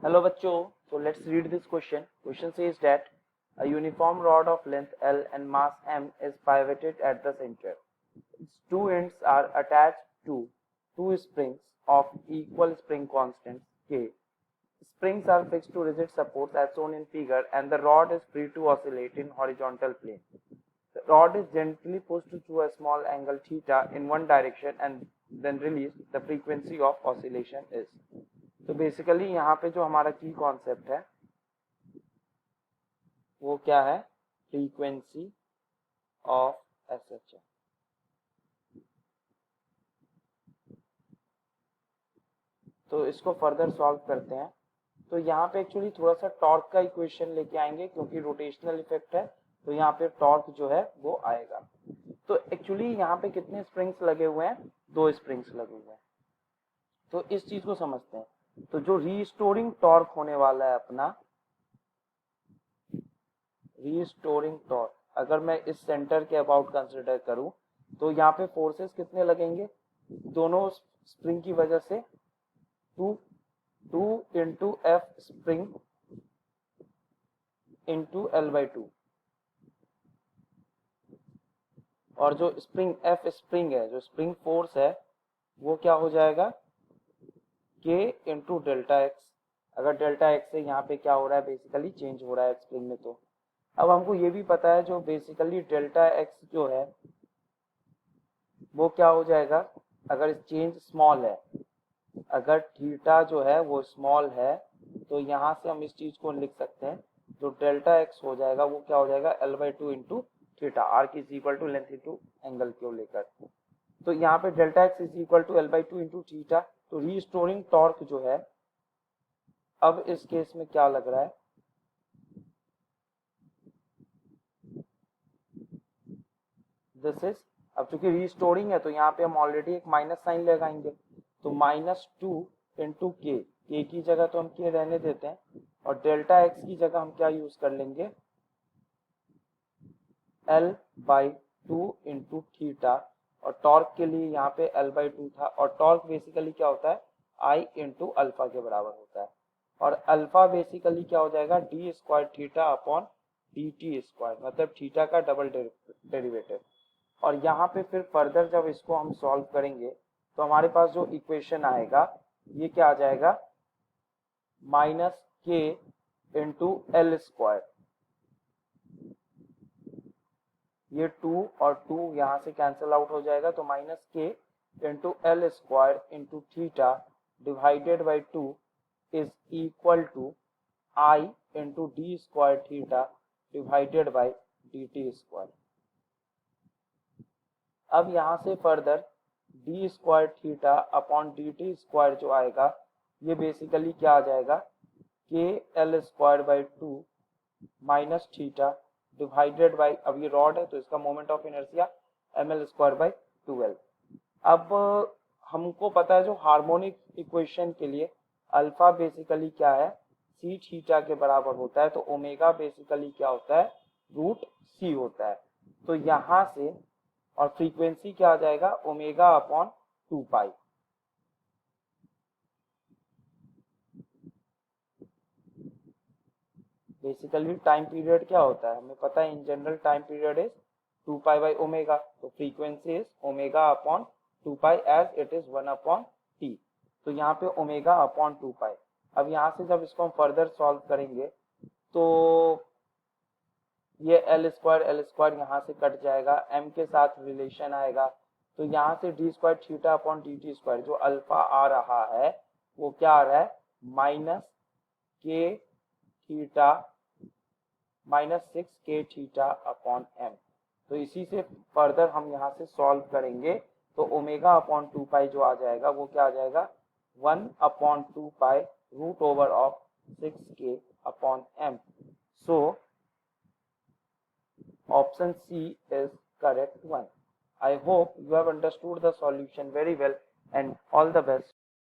Hello bachcho, so let's read this question. Question says that a uniform rod of length L and mass m is pivoted at the center. Its two ends are attached to two springs of equal spring constants K. Springs are fixed to rigid supports as shown in figure and the rod is free to oscillate in horizontal plane. The rod is gently pushed through a small angle theta in one direction and then released. The frequency of oscillation is. तो basically यहाँ पे जो हमारा की concept है वो क्या है, फ्रीक्वेंसी ऑफ एसएच है। तो इसको फर्दर सॉल्व करते हैं। तो यहाँ पे एक्चुअली थोड़ा सा टॉर्क का इक्वेशन लेके आएंगे क्योंकि रोटेशनल इफेक्ट है, तो यहाँ पे टॉर्क जो है वो आएगा। तो एक्चुअली यहाँ पे कितने स्प्रिंग्स लगे हुए हैं, दो स्प्रिंग्स लगे हुए हैं। तो इस चीज को समझते हैं। तो जो रीस्टोरिंग टॉर्क होने वाला है अपना, रीस्टोरिंग टॉर्क अगर मैं इस सेंटर के अबाउट कंसिडर करूं तो यहाँ पे फोर्सेस कितने लगेंगे, दोनों स्प्रिंग की वजह से 2 into F spring into L/2, और जो स्प्रिंग एफ स्प्रिंग है, जो स्प्रिंग फोर्स है वो क्या हो जाएगा, K इंटू डेल्टा एक्स। अगर डेल्टा एक्स से यहाँ पे क्या हो रहा है, बेसिकली चेंज हो रहा है स्प्रिंग में। तो अब हमको ये भी पता है जो बेसिकली डेल्टा एक्स जो है वो क्या हो जाएगा, अगर चेंज स्मॉल है, अगर थीटा जो है वो स्मॉल है तो यहाँ से हम इस चीज को लिख सकते हैं, जो डेल्टा एक्स हो जाएगा वो क्या हो जाएगा, L/2 into theta, arc is equal to length into angle को लेकर। तो यहाँ पे delta X is equal to L/2 into theta. तो रीस्टोरिंग टॉर्क जो है अब इस केस में क्या लग रहा है, दिस इज, अब चूंकि रीस्टोरिंग है तो यहाँ पे हम ऑलरेडी एक माइनस साइन लगाएंगे, तो -2 इंटू के की जगह तो हम के रहने देते हैं, और डेल्टा एक्स की जगह हम क्या यूज कर लेंगे, L/2 इंटू थीटा, और टॉर्क के लिए यहाँ पे L/2 था, और टॉर्क बेसिकली क्या होता है, I इंटू अल्फा के बराबर होता है, और अल्फा बेसिकली क्या हो जाएगा, D square theta upon D T square, मतलब थीटा का डबल डेरिवेटिव। और यहाँ पे फिर फर्दर जब इसको हम सॉल्व करेंगे तो हमारे पास जो इक्वेशन आएगा ये क्या आ जाएगा, -k इंटू एल स्क्वायर, ये 2 और 2 यहाँ से कैंसिल आउट हो जाएगा, तो -k into L square into theta divided by 2 is equal to I into D square theta divided by D T square. अब यहाँ से further D square theta upon D T square जो आएगा ये basically क्या आ जाएगा, K L square by 2 minus theta divided by, अब ये रॉड है तो इसका moment of inertia ml square by 12। अब हमको पता है जो हार्मोनिक इक्वेशन के लिए अल्फा बेसिकली क्या है, सी थीटा के बराबर होता है, तो ओमेगा बेसिकली क्या होता है, √c होता है। तो यहाँ से और फ्रीक्वेंसी क्या आ जाएगा, omega upon 2 pi. Basically time period क्या होता है हमें पता है, in general time period is 2 pi by omega, तो frequency is omega upon 2 pi as it is 1/t। तो यहाँ पे ओमेगा अपॉन 2 पाई। अब यहाँ से जब इसको हम फर्दर सॉल्व करेंगे तो ये एल स्क्वायर यहाँ से कट जाएगा, m के साथ रिलेशन आएगा, तो यहाँ से D square theta upon D T square, जो अल्फा आ रहा है वो क्या आ रहा है, -k theta -6k theta upon m। तो इसी से फर्दर हम यहाँ से सॉल्व करेंगे तो ओमेगा अपॉन 2 पाई जो आ जाएगा वो क्या आ जाएगा, 1/2 pi root over of 6k upon m। So option C is correct one. I hope you have understood the solution very well and all the best.